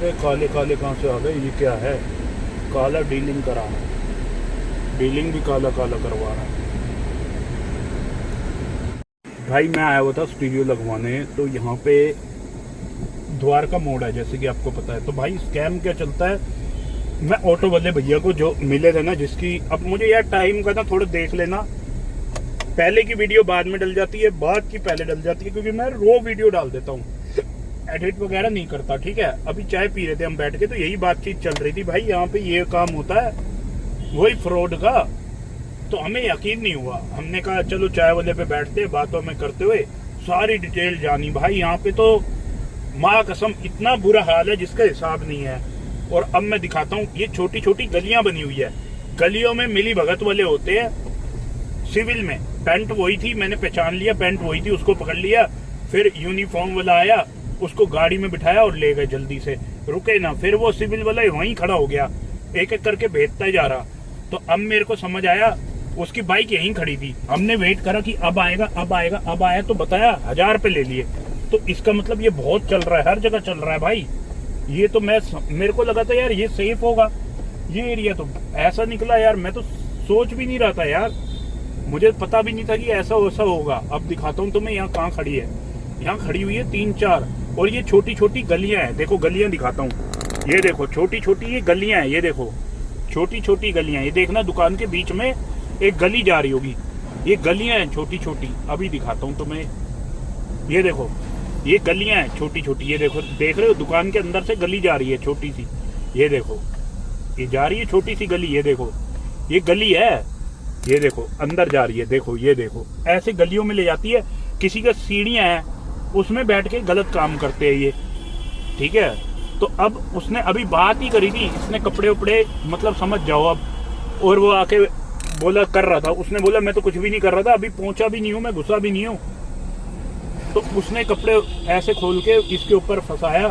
अरे काले काले कहाँ से आ गए? ये क्या है? काला डीलिंग करा है, डीलिंग भी काला काला करवा रहा है। भाई मैं आया हुआ था स्टीरियो लगवाने, तो यहाँ पे द्वारका मोड़ है जैसे कि आपको पता है। तो भाई स्कैम क्या चलता है, मैं ऑटो वाले भैया को जो मिले थे ना, जिसकी अब मुझे यार टाइम का ना थोड़ा देख लेना, पहले की वीडियो बाद में डल जाती है, बाद की पहले डल जाती है, क्योंकि मैं रो वीडियो डाल देता हूँ, एडिट वगैरह नहीं करता। ठीक है, अभी चाय पी रहे थे हम बैठ के, तो यही बातचीत चल रही थी, भाई यहाँ पे ये काम होता है वही फ्रॉड का। तो हमें यकीन नहीं हुआ, हमने कहा चलो चाय वाले पे बैठते, बातों में करते हुए सारी डिटेल जानी। भाई यहाँ पे तो माँ कसम इतना बुरा हाल है जिसका हिसाब नहीं है। और अब मैं दिखाता हूँ, ये छोटी छोटी गलियां बनी हुई है, गलियों में मिली भगत वाले होते हैं। सिविल में पेंट वही थी, मैंने पहचान लिया, पेंट वही थी, उसको पकड़ लिया। फिर यूनिफॉर्म वाला आया, उसको गाड़ी में बिठाया और ले गए जल्दी से, रुके ना। फिर वो सिविल वाला वहीं खड़ा हो गया, एक एक करके भेजता जा रहा। तो अब मेरे को समझ आया, उसकी बाइक यहीं खड़ी थी, हमने वेट करा कि अब आएगा अब आएगा, अब आया तो बताया 1000 रुपये ले लिए। तो इसका मतलब ये बहुत चल रहा है, हर जगह चल रहा है भाई। ये तो मेरे को लगा था यार ये सेफ होगा ये एरिया, तो ऐसा निकला यार। मैं तो सोच भी नहीं रहा था यार, मुझे पता भी नहीं था कि ऐसा वैसा होगा। अब दिखाता हूँ तुम्हें, यहाँ कहाँ खड़ी है, यहाँ खड़ी हुई है 3-4, और ये छोटी छोटी गलियां हैं। देखो गलियां दिखाता हूँ, ये देखो छोटी छोटी ये गलियां हैं, ये देखो छोटी छोटी गलियां। ये देखना दुकान के बीच में एक गली जा रही होगी, ये गलियां हैं छोटी छोटी। अभी दिखाता हूँ तुम्हें, ये देखो ये गलियां हैं छोटी छोटी, ये देखो, देख रहे हो दुकान के अंदर से गली जा रही है छोटी सी, ये देखो ये जा रही है छोटी सी गली, ये देखो ये गली है, ये देखो अंदर जा रही है, देखो ये देखो ऐसे गलियों में ले जाती है। किसी का सीढ़ियां हैं उसमें बैठ के गलत काम करते हैं ये, ठीक है। तो अब उसने अभी बात ही करी थी, इसने कपड़े उपड़े मतलब समझ जाओ अब, और वो आके बोला कर रहा था, उसने बोला मैं तो कुछ भी नहीं कर रहा था, अभी पहुंचा भी नहीं हूं मैं, घुसा भी नहीं हूं। तो उसने कपड़े ऐसे खोल के इसके ऊपर फंसाया,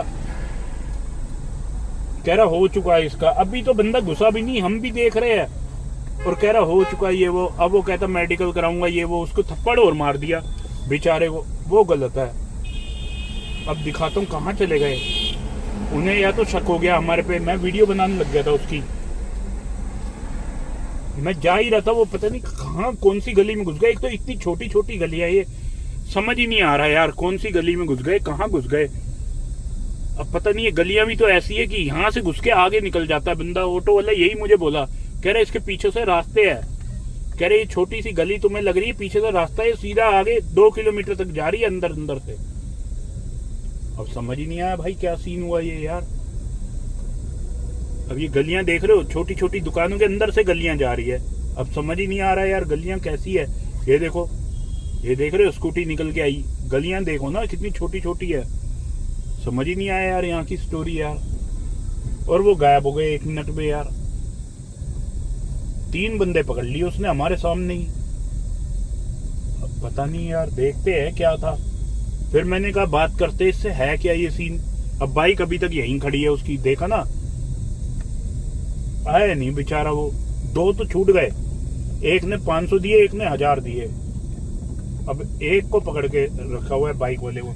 कह रहा हो चुका है इसका। अभी तो बंदा घुसा भी नहीं, हम भी देख रहे हैं, और कह रहा हो चुका है ये वो। अब वो कहता मेडिकल कराऊंगा ये वो, उसको थप्पड़ और मार दिया बेचारे को, वो गलत है। अब दिखाता हूँ कहाँ चले गए, उन्हें या तो शक हो गया हमारे पे, मैं वीडियो बनाने लग गया था उसकी, मैं जा ही रहा था, वो पता नहीं कहाँ कौन सी गली में घुस गए। एक तो इतनी छोटी छोटी गली है, ये समझ ही नहीं आ रहा यार कौन सी गली में घुस गए, कहाँ घुस गए। अब पता नहीं, ये गलियां भी तो ऐसी है कि यहाँ से घुस के आगे निकल जाता है बंदा। ऑटो वाला यही मुझे बोला, कह रहे इसके पीछे से रास्ते है, कह रहे ये छोटी सी गली तुम्हें लग रही है, पीछे से रास्ता है, सीधा आगे 2 किलोमीटर तक जा रही है अंदर अंदर से। अब समझ ही नहीं आया भाई क्या सीन हुआ ये यार। अब ये गलियां देख रहे हो, छोटी छोटी दुकानों के अंदर से गलियां जा रही है, अब समझ ही नहीं आ रहा है यार गलियां कैसी है। ये देखो, ये देख रहे हो स्कूटी निकल के आई, गलियां देखो ना कितनी छोटी छोटी है, समझ ही नहीं आया यार यहाँ की स्टोरी यार। और वो गायब हो गए 1 मिनट में यार, 3 बंदे पकड़ लिए उसने हमारे सामने ही। अब पता नहीं यार, देखते हैं क्या था। फिर मैंने कहा बात करते इससे, है क्या ये सीन। अब बाइक अभी तक यहीं खड़ी है उसकी, देखा ना, आए नहीं बेचारा वो। 2 तो छूट गए, एक ने 500 दिए, एक ने 1000 दिए। अब एक को पकड़ के रखा हुआ है बाइक वाले, वो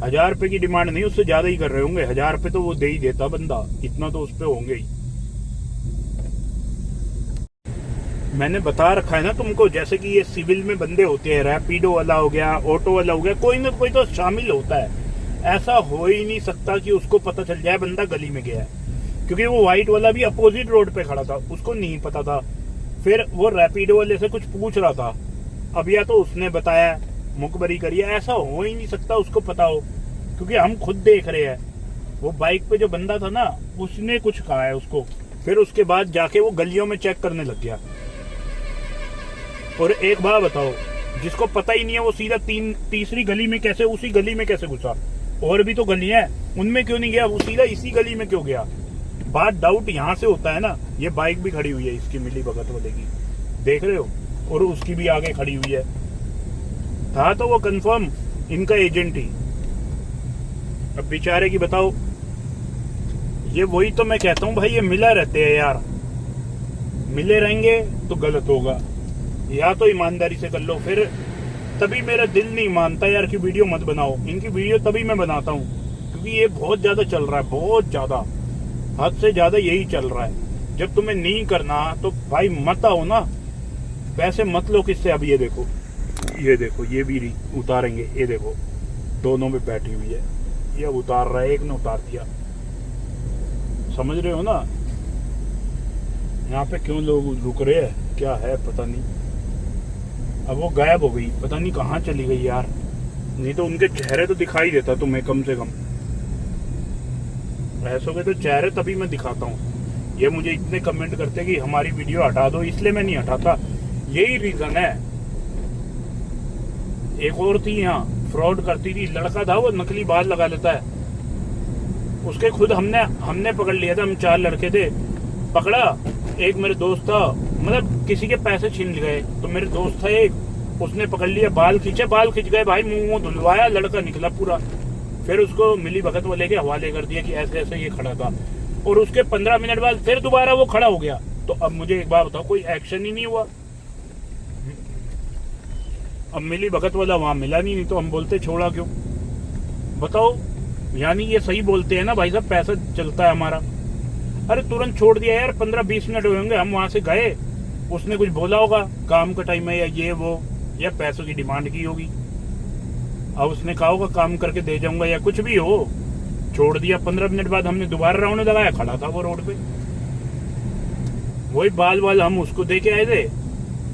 1000 रुपए की डिमांड नहीं, उससे ज्यादा ही कर रहे होंगे। 1000 रुपए तो वो दे ही देता बंदा, इतना तो उस पे होंगे ही। मैंने बता रखा है ना तुमको, जैसे कि ये सिविल में बंदे होते हैं, रैपिडो वाला हो गया, ऑटो वाला हो गया, कोई ना कोई तो शामिल होता है। ऐसा हो ही नहीं सकता कि उसको पता चल जाए बंदा गली में गया है, क्योंकि वो व्हाइट वाला भी अपोजिट रोड पे खड़ा था, उसको नहीं पता था। फिर वो रैपिडो वाले से कुछ पूछ रहा था, अब या तो उसने बताया मुखबरी करिए, ऐसा हो ही नहीं सकता उसको पता हो, क्योंकि हम खुद देख रहे हैं। वो बाइक पे जो बंदा था ना, उसने कुछ कहा है उसको, फिर उसके बाद जाके वो गलियों में चेक करने लग गया। और एक बात बताओ, जिसको पता ही नहीं है वो सीधा तीसरी गली में कैसे, उसी गली में कैसे घुसा। और भी तो गलियां हैं, उनमें क्यों नहीं गया, वो सीधा इसी गली में क्यों गया। बात डाउट यहाँ से होता है ना। ये बाइक भी खड़ी हुई है इसकी, मिली भगत वाले की, देख रहे हो, और उसकी भी आगे खड़ी हुई है। था तो वो कंफर्म इनका एजेंट ही। अब बेचारे की बताओ, ये वही तो मैं कहता हूँ भाई, ये मिला रहते हैं यार, मिले रहेंगे तो गलत होगा, या तो ईमानदारी से कर लो। फिर तभी मेरा दिल नहीं मानता यार कि वीडियो मत बनाओ, इनकी वीडियो तभी मैं बनाता हूँ क्योंकि ये बहुत ज्यादा चल रहा है, बहुत ज्यादा, हद से ज्यादा यही चल रहा है। जब तुम्हें नहीं करना तो भाई मत आओ ना, पैसे मत लो किससे। अब ये देखो, ये देखो, ये भी उतारेंगे, ये देखो दोनों में बैठी हुई है, ये उतार रहा है, एक ने उतार दिया, समझ रहे हो ना। यहाँ पे क्यों लोग रुक रहे हैं, क्या है पता नहीं। अब वो गायब हो गई, पता नहीं कहाँ चली गई यार, नहीं तो उनके चेहरे तो दिखाई देता तुम्हें कम से कम। ऐसों के तो चेहरे तभी मैं दिखाता हूँ। ये मुझे इतने कमेंट करते कि हमारी वीडियो हटा दो, इसलिए मैं नहीं हटाता, यही रीजन है। एक और थी यहाँ, फ्रॉड करती थी, लड़का था वो नकली बाल लगा लेता है, उसके खुद हमने पकड़ लिया था। हम 4 लड़के थे, पकड़ा, एक मेरे दोस्त था, मतलब किसी के पैसे छीन गए तो मेरे दोस्त था एक, उसने पकड़ लिया, बाल खींच गए भाई, मुंह धुलवाया, लड़का निकला पूरा। फिर उसको मिली भगत वाले के हवाले कर दिया कि ऐसे ऐसे ये खड़ा था, और उसके 15 मिनट बाद फिर दोबारा वो खड़ा हो गया। तो अब मुझे एक बात बताओ, कोई एक्शन ही नहीं हुआ। अब मिली भगत वाला वहां मिला नहीं तो हम बोलते छोड़ा क्यों, बताओ। यानी ये सही बोलते हैं ना भाई साहब, पैसा चलता है हमारा। अरे तुरंत छोड़ दिया यार, 15-20 मिनट हुए होंगे, हम वहां से गए, उसने कुछ बोला होगा काम का टाइम है या ये वो, या पैसों की डिमांड की होगी, अब उसने कहा होगा काम करके दे जाऊंगा या कुछ भी हो, छोड़ दिया। 15 मिनट बाद हमने दोबारा राउंड लगाया, खड़ा था वो रोड पे, वही बाल हम उसको दे के आए थे,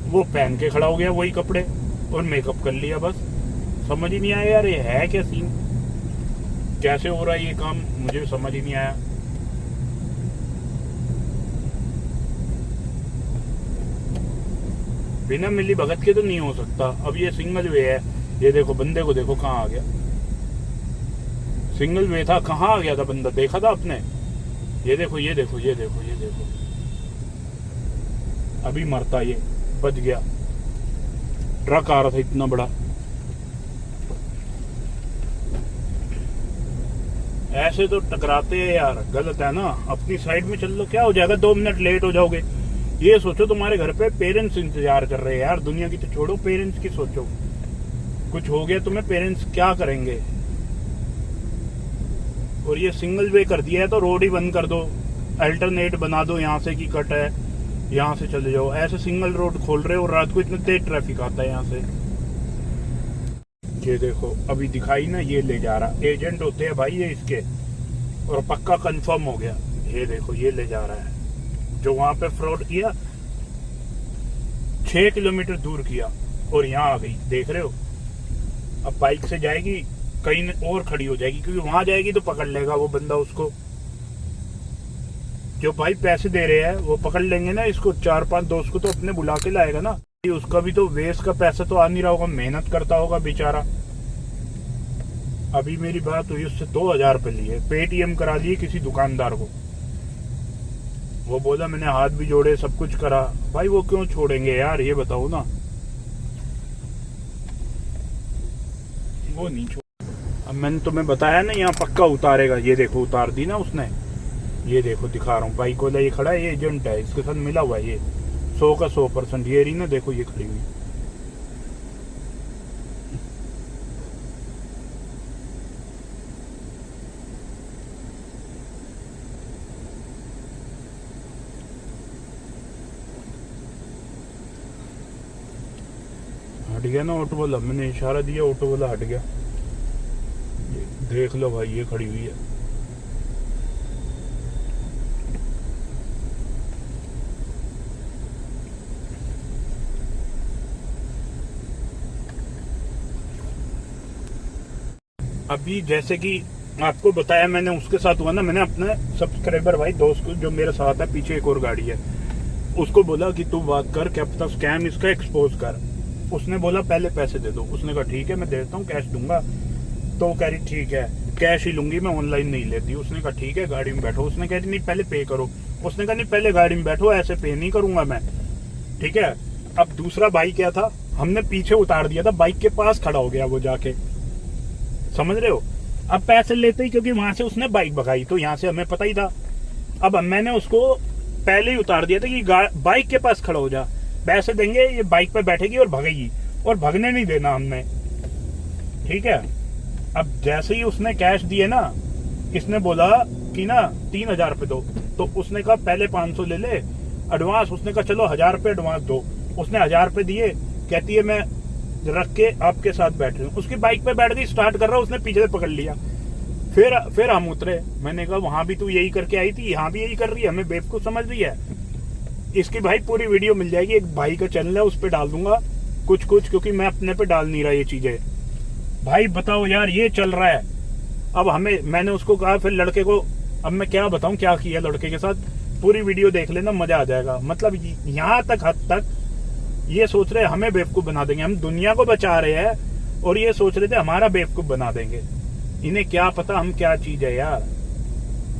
वो पहन के खड़ा हो गया वही कपड़े और मेकअप कर लिया। बस समझ ही नहीं आया यार, ये है क्या सीन, कैसे हो रहा है ये काम, मुझे समझ ही नहीं आया। बिना मिली भगत के तो नहीं हो सकता। अब ये सिंगल वे है, ये देखो बंदे को देखो कहाँ आ गया, सिंगल वे था, कहाँ आ गया था बंदा, देखा था आपने। ये देखो, ये देखो, ये देखो, ये देखो, अभी मरता, ये बच गया। ट्रक आ रहा था इतना बड़ा। ऐसे तो टकराते हैं यार, गलत है ना। अपनी साइड में चल लो, क्या हो जाएगा, 2 मिनट लेट हो जाओगे। ये सोचो तुम्हारे घर पे पेरेंट्स इंतजार कर रहे हैं यार, दुनिया की तो छोड़ो, पेरेंट्स की सोचो। कुछ हो गया तुम्हें, पेरेंट्स क्या करेंगे। और ये सिंगल वे कर दिया है तो रोड ही बंद कर दो, अल्टरनेट बना दो, यहाँ से की कट है, यहाँ से चले जाओ। ऐसे सिंगल रोड खोल रहे हो, रात को इतना तेज ट्रैफिक आता है यहाँ से। ये देखो अभी दिखाई ना, ये ले जा रहा, एजेंट होते हैं भाई ये इसके, और पक्का कंफर्म हो गया। ये देखो ये ले जा रहा है, जो वहां पे फ्रॉड किया 6 किलोमीटर दूर किया और यहाँ आ गई, देख रहे हो। अब बाइक से जाएगी, कहीं और खड़ी हो जाएगी, क्योंकि वहां जाएगी तो पकड़ लेगा वो बंदा उसको। जो भाई पैसे दे रहे हैं वो पकड़ लेंगे ना इसको, 4-5 दोस्त को तो अपने बुला के लाएगा ना। उसका भी तो वेस्ट का पैसा तो आ नहीं रहा होगा, मेहनत करता होगा बेचारा। अभी मेरी बात हुई, उससे 2000 रुपये लिए, पेटीएम करा लिए किसी दुकानदार को। वो बोला मैंने हाथ भी जोड़े, सब कुछ करा। भाई वो क्यों छोड़ेंगे यार, ये बताओ ना। वो नहीं छोड़। अब मैंने तुम्हें बताया ना यहाँ पक्का उतारेगा, ये देखो उतार दी ना उसने। ये देखो दिखा रहा हूँ, बाइक वाला ये खड़ा है, ये एजेंट है, इसके साथ मिला हुआ है ये 100 का 100%। ये रही ना, देखो ये खड़ी हुई। हट गया ना ऑटो वाला, मैंने इशारा दिया, ऑटो वाला हट गया। ये देख लो भाई, ये खड़ी हुई है। अभी जैसे कि आपको बताया मैंने, उसके साथ हुआ ना, मैंने अपने सब्सक्राइबर भाई दोस्त को, जो मेरे साथ है, पीछे एक और गाड़ी है, उसको बोला कि तू बात कर, क्या पता स्कैम इसका एक्सपोज कर। उसने बोला पहले पैसे दे दो। उसने कहा ठीक है मैं देता हूँ, कैश दूंगा। तो वो कह रही ठीक है कैश ही लूंगी मैं, ऑनलाइन नहीं लेती। उसने कहा ठीक है गाड़ी में बैठो। उसने कह रही नहीं पहले पे करो। उसने कहा नहीं पहले गाड़ी में बैठो, ऐसे पे नहीं करूंगा मैं, ठीक है। अब दूसरा भाई क्या था, हमने पीछे उतार दिया था, बाइक के पास खड़ा हो गया वो जाके, समझ रहे हो। अब पैसे लेते ही, क्योंकि वहां से उसने बाइक भगाई, तो यहाँ से हमें पता ही था। अब मैंने उसको पहले ही उतार दिया था कि बाइक के पास खड़ा हो जा, पैसे देंगे, ये बाइक पे बैठेगी और भगेगी, और भगने नहीं देना हमने, ठीक है। अब जैसे ही उसने कैश दिए ना, इसने बोला कि ना 3,000 रुपये दो, तो उसने कहा पहले 500 ले ले एडवांस। उसने कहा चलो 1,000 रुपये एडवांस दो। उसने 1,000 रुपये दिए, कहती है मैं रख के आपके साथ बैठ रही हूँ। उसकी बाइक पे बैठ गई, स्टार्ट कर रहा, उसने पीछे से पकड़ लिया। फिर हम उतरे। मैंने कहा वहां भी तू यही करके आई थी, यहाँ भी यही कर रही है, हमें बेवकूफ समझ रही है। इसकी भाई पूरी वीडियो मिल जाएगी, एक भाई का चैनल है, उस पर डाल दूंगा कुछ क्योंकि मैं अपने पे डाल नहीं रहा ये चीजें। भाई बताओ यार, ये चल रहा है। अब मैंने उसको कहा, फिर लड़के को, अब मैं क्या बताऊं क्या किया लड़के के साथ, पूरी वीडियो देख लेना, मजा आ जाएगा। मतलब यहाँ तक हद तक ये सोच रहे हमें बेवकूफ बना देंगे, हम दुनिया को बचा रहे हैं और ये सोच रहे थे हमारा बेवकूफ बना देंगे। इन्हें क्या पता हम क्या चीज है यार,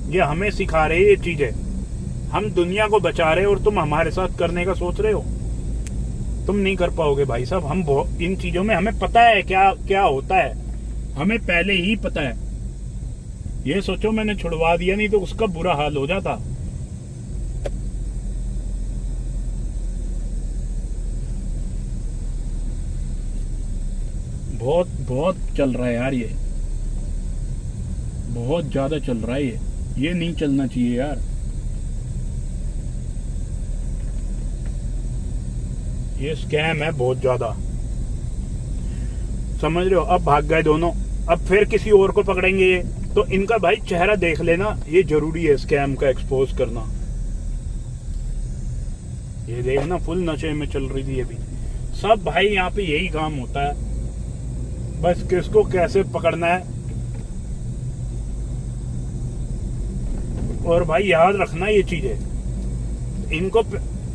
ये हमें सिखा रहे ये चीजें। हम दुनिया को बचा रहे और तुम हमारे साथ करने का सोच रहे हो। तुम नहीं कर पाओगे भाई साहब। हम इन चीजों में हमें पता है क्या क्या होता है, हमें पहले ही पता है। ये सोचो मैंने छुड़वा दिया, नहीं तो उसका बुरा हाल हो जाता। बहुत बहुत चल रहा है यार, ये बहुत ज्यादा चल रहा है। ये नहीं चलना चाहिए यार। ये स्कैम है बहुत ज्यादा, समझ रहे हो। अब भाग गए दोनों, अब फिर किसी और को पकड़ेंगे ये, तो इनका भाई चेहरा देख लेना, ये जरूरी है स्कैम का एक्सपोज करना। ये देखना फुल नशे में चल रही थी ये भी। सब भाई यहाँ पे यही काम होता है, बस किसको कैसे पकड़ना है। और भाई याद रखना ये चीजें, इनको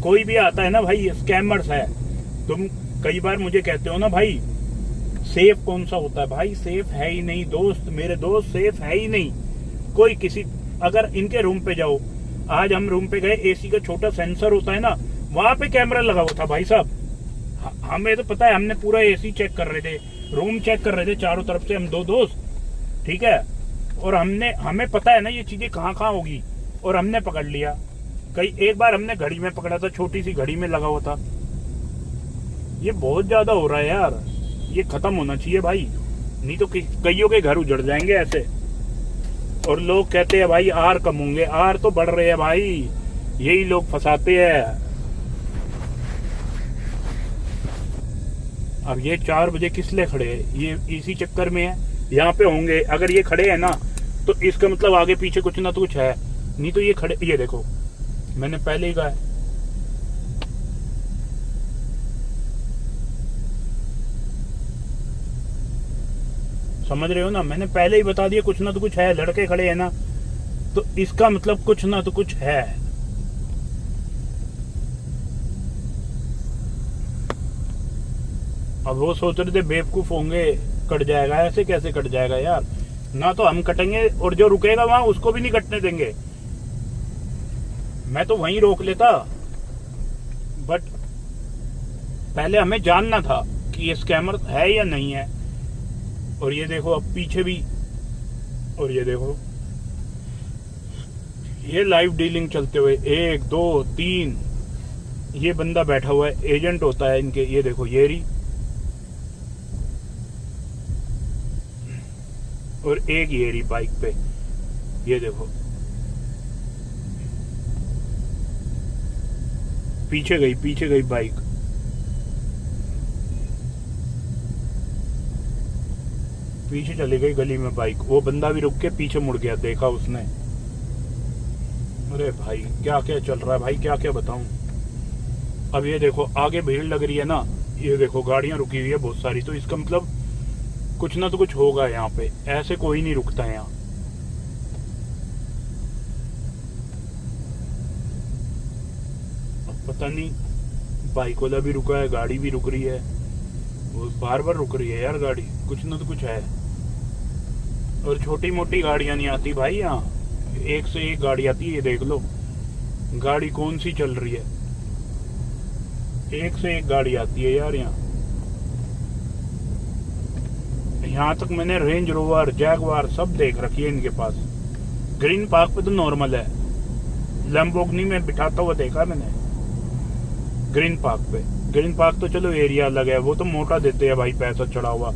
कोई भी आता है ना भाई, स्कैमर्स है। तुम कई बार मुझे कहते हो ना भाई सेफ कौन सा होता है, भाई सेफ है ही नहीं दोस्त, मेरे दोस्त सेफ है ही नहीं कोई। किसी अगर इनके रूम पे जाओ, आज हम रूम पे गए, एसी का छोटा सेंसर होता है ना, वहां पे कैमरा लगा हुआ था भाई साहब। हमें तो पता है, हमने पूरा एसी चेक कर रहे थे, रूम चेक कर रहे थे चारों तरफ से, हम दो दोस्त, ठीक है। और हमें पता है ना ये चीजें कहाँ कहाँ होगी, और हमने पकड़ लिया। एक बार हमने घड़ी में पकड़ा था, छोटी सी घड़ी में लगा हुआ था। ये बहुत ज्यादा हो रहा है यार, ये खत्म होना चाहिए भाई, नहीं तो कईयों के घर उजड़ जाएंगे ऐसे। और लोग कहते हैं भाई आर कम होंगे, आर तो बढ़ रहे हैं भाई, यही लोग फंसाते हैं। अब ये 4 बजे किस लिए खड़े हैं, ये इसी चक्कर में है। यहाँ पे होंगे, अगर ये खड़े हैं ना तो इसका मतलब आगे पीछे कुछ ना तो कुछ है, नहीं तो ये खड़े, ये देखो मैंने पहले ही कहा है। समझ रहे हो ना, मैंने पहले ही बता दिया कुछ ना तो कुछ है। लड़के खड़े हैं ना तो इसका मतलब कुछ ना तो कुछ है। अब वो सोच रहे थे बेवकूफ होंगे, कट जाएगा, ऐसे कैसे कट जाएगा यार। ना तो हम कटेंगे और जो रुकेगा वहां उसको भी नहीं कटने देंगे। मैं तो वहीं रोक लेता, बट पहले हमें जानना था कि ये स्कैमर है या नहीं है। और ये देखो अब पीछे भी, और ये देखो ये लाइव डीलिंग चलते हुए 1 2 3, ये बंदा बैठा हुआ है, एजेंट होता है इनके। ये देखो ये रही, और एक ये रही बाइक पे, ये देखो पीछे गई बाइक। पीछे चली गई गली में बाइक, वो बंदा भी रुक के पीछे मुड़ गया, देखा उसने। अरे भाई क्या क्या चल रहा है भाई, क्या क्या बताऊं। अब ये देखो आगे भीड़ लग रही है ना, ये देखो गाड़ियां रुकी हुई है बहुत सारी, तो इसका मतलब कुछ ना तो कुछ होगा यहाँ पे, ऐसे कोई नहीं रुकता है यहाँ। अब पता नहीं बाइक वाला भी रुका है, गाड़ी भी रुक रही है, वो बार बार रुक रही है यार गाड़ी, कुछ ना तो कुछ है। और छोटी मोटी गाड़ियां नहीं आती भाई यहाँ, एक से एक गाड़ी आती है। ये देख लो गाड़ी कौन सी चल रही है, एक से एक गाड़ी आती है यार यहाँ। यहाँ तक मैंने रेंज रोवर, जैगवार सब देख रखी है इनके पास। ग्रीन पार्क पे तो नॉर्मल है, लैम्बोर्गिनी में बिठाता हुआ देखा मैंने ग्रीन पार्क पे। ग्रीन पार्क तो चलो एरिया अलग है, वो तो मोटा देते हैं भाई पैसा चढ़ा हुआ,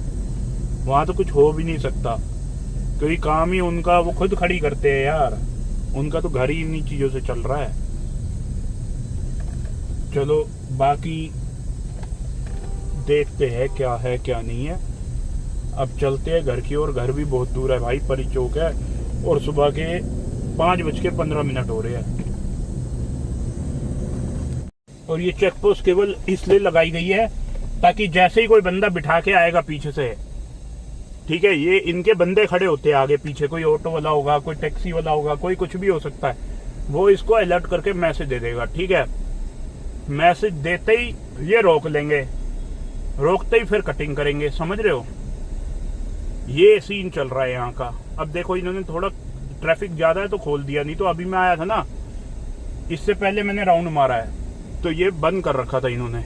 वहां तो कुछ हो भी नहीं सकता। क्योंकि काम ही उनका वो खुद खड़ी करते हैं यार, उनका तो घर ही इन्हीं चीजों से चल रहा है। चलो बाकी देखते हैं क्या है क्या नहीं है। अब चलते हैं घर की ओर। घर भी बहुत दूर है भाई, परी चौक है और सुबह के 5:15 हो रहे हैं। और ये चेक पोस्ट केवल इसलिए लगाई गई है ताकि जैसे ही कोई बंदा बिठा के आएगा पीछे से, ठीक है, ये इनके बंदे खड़े होते हैं आगे पीछे, कोई ऑटो वाला होगा, कोई टैक्सी वाला होगा, कोई कुछ भी हो सकता है, वो इसको अलर्ट करके मैसेज दे देगा। ठीक है, मैसेज देते ही ये रोक लेंगे, रोकते ही फिर कटिंग करेंगे। समझ रहे हो, ये सीन चल रहा है यहाँ का। अब देखो इन्होंने थोड़ा ट्रैफिक ज्यादा है तो खोल दिया, नहीं तो अभी मैं आया था ना, इससे पहले मैंने राउंड मारा है तो ये बंद कर रखा था इन्होंने।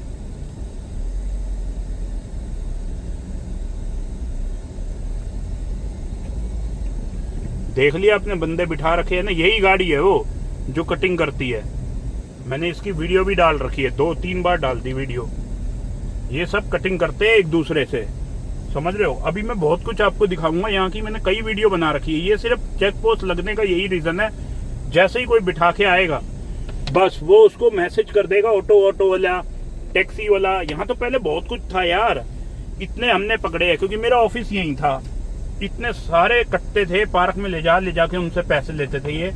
देख लिया अपने बंदे बिठा रखे हैं ना, यही गाड़ी है वो जो कटिंग करती है। मैंने इसकी वीडियो भी डाल रखी है, 2-3 बार डाल दी वीडियो। ये सब कटिंग करते हैं एक दूसरे से, समझ रहे हो। अभी मैं बहुत कुछ आपको दिखाऊंगा, यहाँ की मैंने कई वीडियो बना रखी है। ये सिर्फ चेक पोस्ट लगने का यही रीजन है, जैसे ही कोई बिठा के आएगा बस वो उसको मैसेज कर देगा, ऑटो वाला, टैक्सी वाला। यहाँ तो पहले बहुत कुछ था यार, इतने हमने पकड़े हैं क्योंकि मेरा ऑफिस यहीं था। इतने सारे कट्टे थे, पार्क में ले जाके उनसे पैसे लेते थे ये।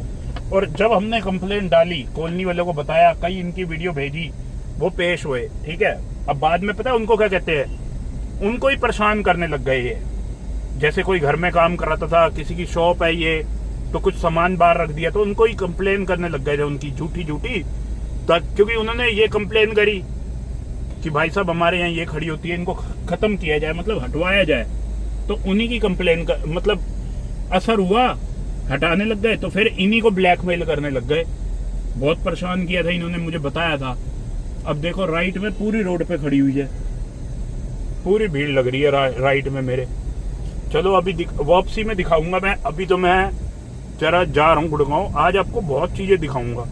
और जब हमने कंप्लेंट डाली, कॉलोनी वालों को बताया, कई इनकी वीडियो भेजी, वो पेश हुए। ठीक है, अब बाद में पता है उनको क्या कहते हैं, उनको ही परेशान करने लग गए ये। जैसे कोई घर में काम कर रहा था, किसी की शॉप है ये, तो कुछ सामान बाहर रख दिया तो उनको ही कंप्लेन करने लग गए थे, उनकी झूठी क्योंकि उन्होंने ये कंप्लेन करी कि भाई साहब हमारे यहाँ ये खड़ी होती है, इनको खत्म किया जाए, मतलब हटवाया जाए। तो उन्हीं की कंप्लेन का मतलब असर हुआ, हटाने लग गए, तो फिर इन्हीं को ब्लैकमेल करने लग गए। बहुत परेशान किया था इन्होंने, मुझे बताया था। अब देखो राइट में पूरी रोड पे खड़ी हुई है, पूरी भीड़ लग रही है राइट में मेरे। चलो अभी वापसी में दिखाऊंगा मैं। अभी तो मैं जरा जा रहा हूँ गुड़गांव, आज आपको बहुत चीजें दिखाऊंगा।